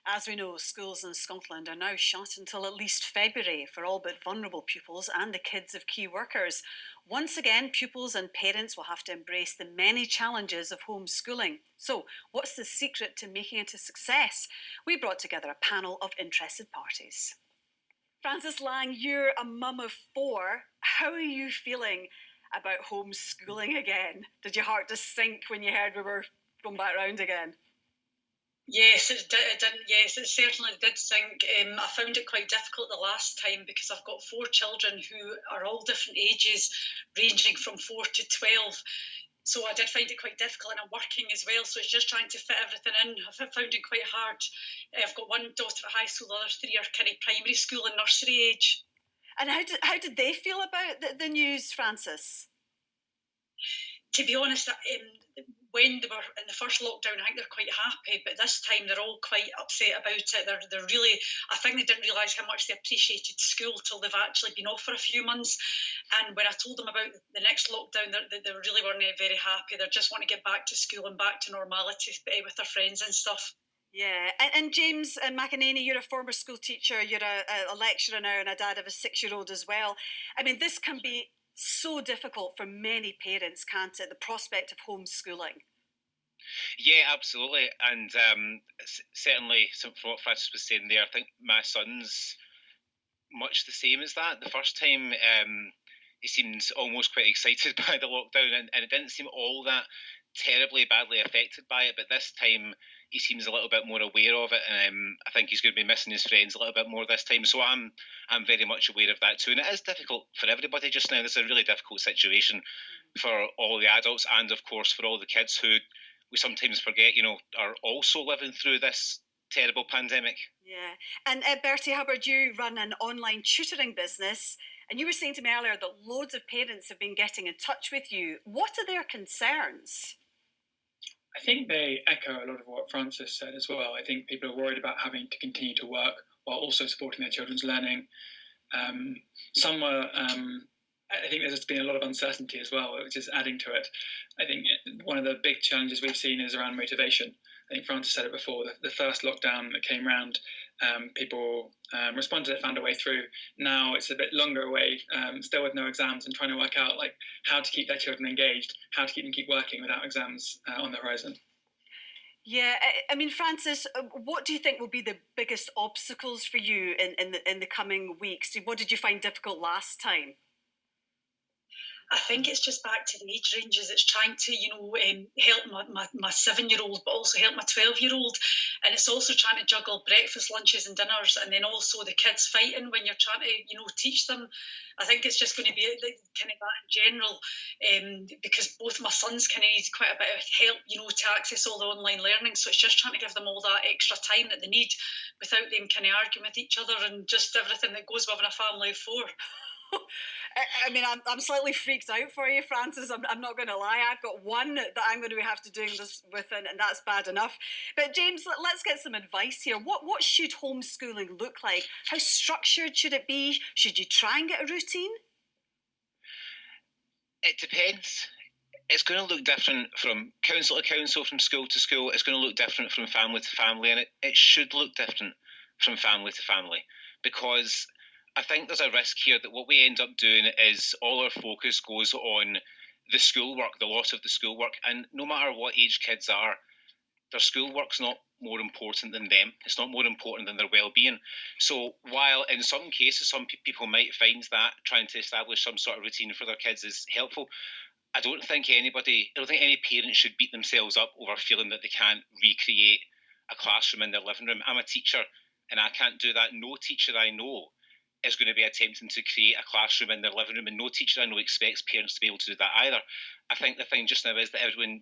As we know, schools in Scotland are now shut until at least February for all but vulnerable pupils and the kids of key workers. Once again, pupils and parents will have to embrace the many challenges of homeschooling. So, what's the secret to making it a success? We brought together a panel of interested parties. Frances Lang, you're a mum of four. How are you feeling about homeschooling again? Did your heart just sink when you heard we were going back round again? Yes, it didn't. Yes, it certainly did sink. I found it quite difficult the last time because I've got four children who are all different ages, ranging from 4 to 12. So I did find it quite difficult, and I'm working as well. So it's just trying to fit everything in. I've found it quite hard. I've got one daughter at high school, the other three are kind of primary school and nursery age. And how did they feel about the news, Frances? To be honest, when they were in the first lockdown, I think they're quite happy, but this time they're all quite upset about it. They're really, I think they didn't realise how much they appreciated school till they've actually been off for a few months. And when I told them about the next lockdown, they really weren't very happy. They just want to get back to school and back to normality with their friends and stuff. Yeah, and James McEnany, you're a former school teacher, you're a lecturer now, and a dad of a 6-year-old as well. I mean, this can be so difficult for many parents, can't it? The prospect of homeschooling. Yeah, absolutely, and certainly from what Francis was saying there, I think my son's much the same as that. The first time, he seemed almost quite excited by the lockdown, and it didn't seem all that terribly badly affected by it. But this time, he seems a little bit more aware of it, and I think he's going to be missing his friends a little bit more this time. So I'm very much aware of that too, and it is difficult for everybody just now. This is a really difficult situation for all the adults, and of course for all the kids who we sometimes forget, are also living through this terrible pandemic. Yeah. And Bertie Hubbard, you run an online tutoring business, and you were saying to me earlier that loads of parents have been getting in touch with you. What are their concerns? I think they echo a lot of what Francis said as well. I think people are worried about having to continue to work while also supporting their children's learning. Some are I think there's been a lot of uncertainty as well, which is adding to it. I think one of the big challenges we've seen is around motivation. I think Francis said it before, the first lockdown that came round, people responded, found a way through. Now it's a bit longer away, still with no exams, and trying to work out like how to keep their children engaged, how to keep working without exams on the horizon. Yeah, I mean, Francis, what do you think will be the biggest obstacles for you in the coming weeks? What did you find difficult last time? I think it's just back to the age ranges. It's trying to, help my 7-year-old, but also help my 12-year-old. And it's also trying to juggle breakfast, lunches, and dinners, and then also the kids fighting when you're trying to, teach them. I think it's just going to be kind of that in general, because both my sons kind of need quite a bit of help, to access all the online learning. So it's just trying to give them all that extra time that they need without them kind of arguing with each other and just everything that goes with a family of four. I mean, I'm slightly freaked out for you, Francis. I'm not going to lie. I've got one that I'm going to have to do this with, and that's bad enough. But James, let's get some advice here. What should homeschooling look like? How structured should it be? Should you try and get a routine? It depends. It's going to look different from council to council, from school to school. It's going to look different from family to family, and it should look different from family to family, because I think there's a risk here that what we end up doing is all our focus goes on the schoolwork, the lot of the schoolwork, and no matter what age kids are, their schoolwork's not more important than them. It's not more important than their well-being. So while in some cases some people might find that trying to establish some sort of routine for their kids is helpful, I don't think any parent should beat themselves up over feeling that they can't recreate a classroom in their living room. I'm a teacher and I can't do that. No teacher I know is going to be attempting to create a classroom in their living room, and no teacher I know expects parents to be able to do that either. I think the thing just now is that everyone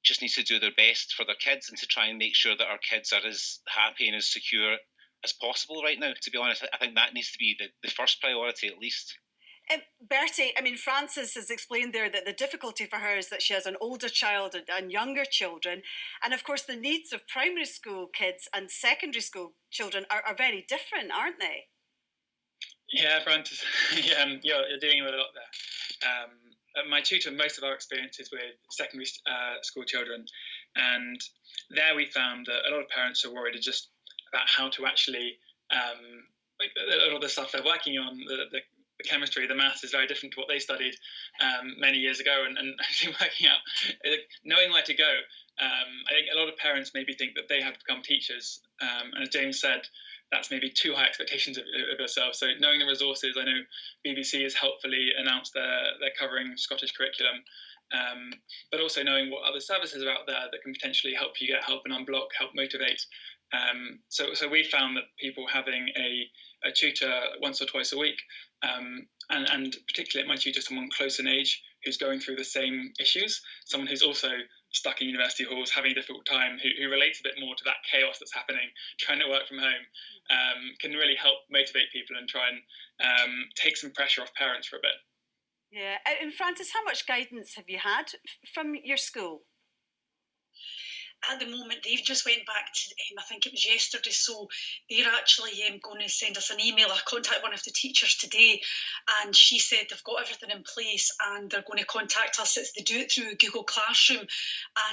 just needs to do their best for their kids and to try and make sure that our kids are as happy and as secure as possible right now. To be honest, I think that needs to be the first priority at least. Bertie, I mean, Frances has explained there that the difficulty for her is that she has an older child and younger children. And of course, the needs of primary school kids and secondary school children are very different, aren't they? Yeah, Francis, you're dealing with a lot there. At MyTutor, most of our experiences with secondary school children, and there we found that a lot of parents are worried just about how to actually, like a lot of the stuff they're working on, the chemistry, the maths is very different to what they studied many years ago, and actually working out, knowing where to go. I think a lot of parents maybe think that they have to become teachers, and as James said, that's maybe too high expectations of yourself. So knowing the resources, I know BBC has helpfully announced they're covering Scottish curriculum, but also knowing what other services are out there that can potentially help you get help and unblock, help motivate. So we found that people having a tutor once or twice a week, and particularly at MyTutor, someone close in age who's going through the same issues, someone who's also stuck in university halls, having a difficult time, who relates a bit more to that chaos that's happening, trying to work from home, can really help motivate people and try and take some pressure off parents for a bit. Yeah. And Francis, how much guidance have you had from your school? At the moment, they've just went back to, I think it was yesterday, so they're actually going to send us an email. I contacted one of the teachers today, and she said they've got everything in place and they're going to contact us. They do it through Google Classroom,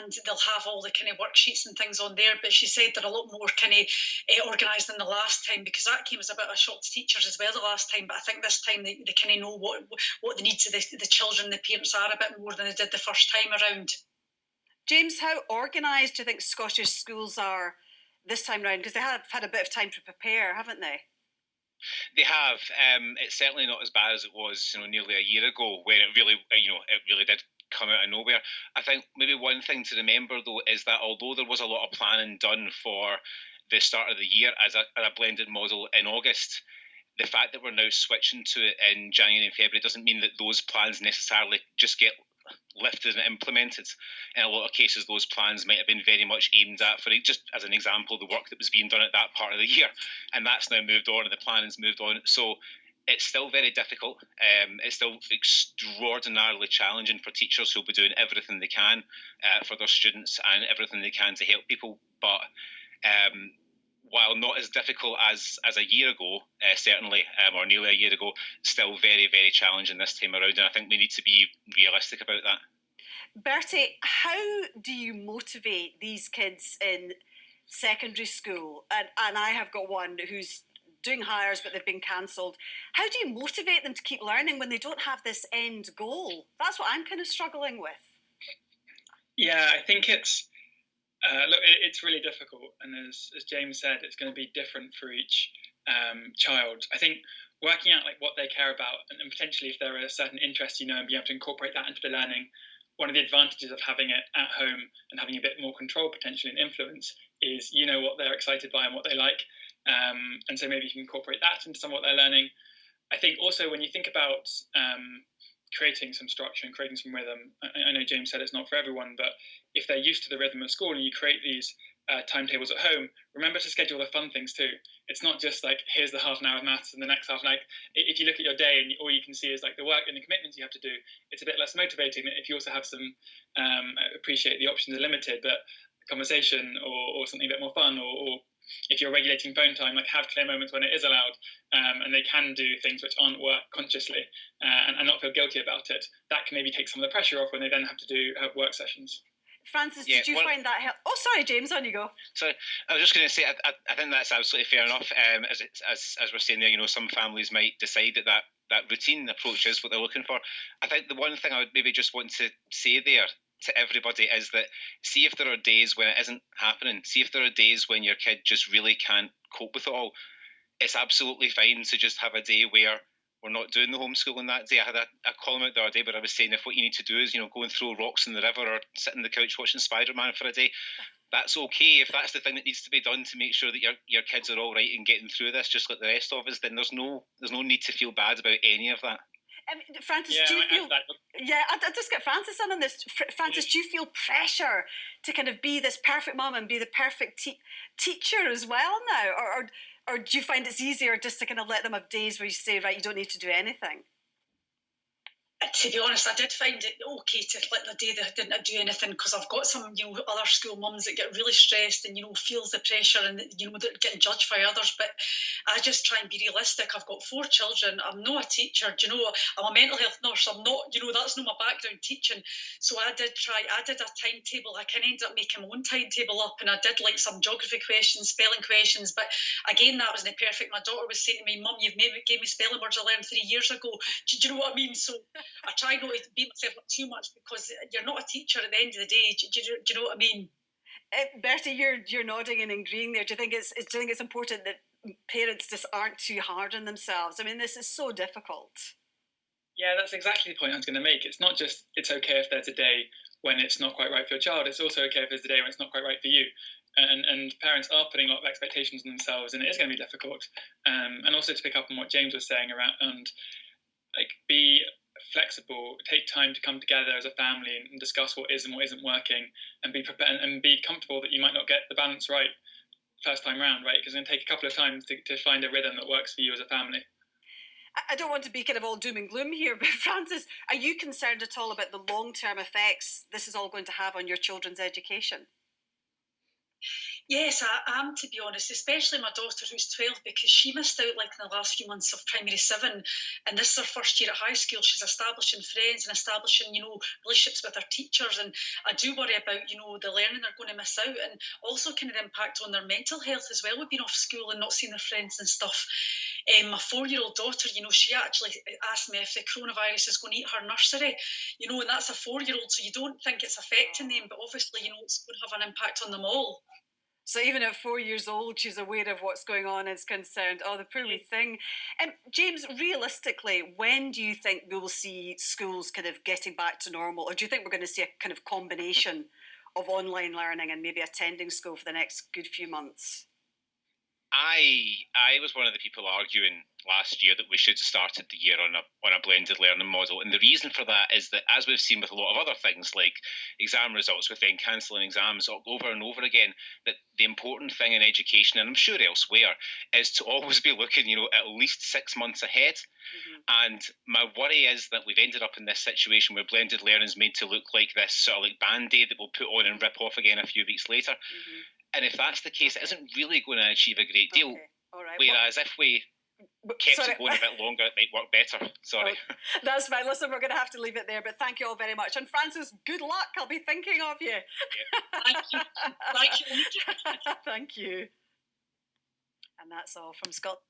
and they'll have all the kind of worksheets and things on there, but she said they're a lot more kind of organised than the last time, because that came as a bit of a shock to teachers as well the last time, but I think this time they kind of know what the needs of the children, the parents are a bit more than they did the first time around. James, how organised do you think Scottish schools are this time round? Because they have had a bit of time to prepare, haven't they? They have. It's certainly not as bad as it was, nearly a year ago, when it really did come out of nowhere. I think maybe one thing to remember though is that although there was a lot of planning done for the start of the year as a blended model in August, the fact that we're now switching to it in January and February doesn't mean that those plans necessarily just get lifted and implemented. In a lot of cases, those plans might have been very much aimed at, for just as an example, the work that was being done at that part of the year, and that's now moved on and the planning's moved on. So it's still very difficult. It's still extraordinarily challenging for teachers who'll be doing everything they can for their students and everything they can to help people. But while not as difficult as a year ago, certainly, or nearly a year ago, still very, very challenging this time around. And I think we need to be realistic about that. Bertie, how do you motivate these kids in secondary school? And I have got one who's doing hires, but they've been cancelled. How do you motivate them to keep learning when they don't have this end goal? That's what I'm kind of struggling with. Yeah, I think it's really difficult, and as James said, it's going to be different for each child. I think working out like what they care about, and potentially if there are certain interests, and being able to incorporate that into the learning. One of the advantages of having it at home and having a bit more control potentially and influence is what they're excited by and what they like, and so maybe you can incorporate that into some of what they're learning. I think also when you think about creating some structure and creating some rhythm, I know James said it's not for everyone, but if they're used to the rhythm of school and you create these timetables at home, remember to schedule the fun things too. It's not just like, here's the half an hour of maths and the next half an hour. If you look at your day and all you can see is like the work and the commitments you have to do, it's a bit less motivating if you also have some, appreciate the options are limited, but conversation or something a bit more fun, or if you're regulating phone time, like have clear moments when it is allowed, and they can do things which aren't work consciously, and not feel guilty about it. That can maybe take some of the pressure off when they then have to have work sessions. Francis, did you find that help? Oh, sorry, James, on you go. So I was just going to say, I think that's absolutely fair enough. As we're saying there, some families might decide that routine approach is what they're looking for. I think the one thing I would maybe just want to say there to everybody is that, see if there are days when it isn't happening. See if there are days when your kid just really can't cope with it all. It's absolutely fine to just have a day where we're not doing the homeschooling that day. I had a column out the other day where I was saying, if what you need to do is, go and throw rocks in the river or sit on the couch watching Spider-Man for a day, that's okay. If that's the thing that needs to be done to make sure that your kids are all right in getting through this, just like the rest of us, then there's no need to feel bad about any of that. Francis, do you feel? Yeah, I'll just get Francis on this. Francis, do you feel pressure to kind of be this perfect mum and be the perfect teacher as well now, or do you find it's easier just to kind of let them have days where you say, right, you don't need to do anything? To be honest, I did find it okay to let the day that I didn't do anything, because I've got some, other school mums that get really stressed and, feels the pressure, and, they're getting judged by others. But I just try and be realistic. I've got 4 children. I'm not a teacher. I'm a mental health nurse. I'm not, that's not my background, teaching. So I did a timetable. I kind of ended up making my own timetable up, and I did like some geography questions, spelling questions. But again, that wasn't perfect. My daughter was saying to me, "Mum, you've gave me spelling words I learned 3 years ago." Do you know what I mean? So I try not to beat myself up too much, because you're not a teacher at the end of the day. Do you know what I mean? Bertie, you're nodding and agreeing there. Do you think it's important that parents just aren't too hard on themselves? I mean, this is so difficult. Yeah, that's exactly the point I was going to make. It's not just it's okay if there's a day when it's not quite right for your child. It's also okay if there's a day when it's not quite right for you. And parents are putting a lot of expectations on themselves, and it is going to be difficult. And also to pick up on what James was saying around, be flexible, take time to come together as a family and discuss what is and what isn't working, and be prepared and be comfortable that you might not get the balance right first time round, right? Because it's going to take a couple of times to find a rhythm that works for you as a family. I don't want to be kind of all doom and gloom here, but Frances, are you concerned at all about the long-term effects this is all going to have on your children's education? Yes, I am, to be honest, especially my daughter who's 12, because she missed out like in the last few months of primary 7, and this is her first year at high school. She's establishing friends and establishing, relationships with her teachers, and I do worry about, the learning they're going to miss out, and also kind of the impact on their mental health as well with being off school and not seeing their friends and stuff. My 4-year-old daughter, she actually asked me if the coronavirus is going to eat her nursery, and that's a 4-year-old, so you don't think it's affecting them, but obviously, it's going to have an impact on them all. So even at 4 years old, she's aware of what's going on and is concerned. Oh, the poor wee thing. James, realistically, when do you think we will see schools kind of getting back to normal? Or do you think we're going to see a kind of combination of online learning and maybe attending school for the next good few months? I was one of the people arguing last year that we should have started the year on a blended learning model, and the reason for that is that, as we've seen with a lot of other things like exam results, with then cancelling exams over and over again, that the important thing in education, and I'm sure elsewhere, is to always be looking, at least 6 months ahead. Mm-hmm. And my worry is that we've ended up in this situation where blended learning is made to look like this sort of like band-aid that we'll put on and rip off again a few weeks later. Mm-hmm. And if that's the case, it isn't really going to achieve a great deal. Okay. All right. Whereas if we kept it going a bit longer, it might work better. Sorry. Oh, that's fine. Listen, we're going to have to leave it there, but thank you all very much. And Frances, good luck. I'll be thinking of you. Yeah. Thank you. Thank you. And that's all from Scotland.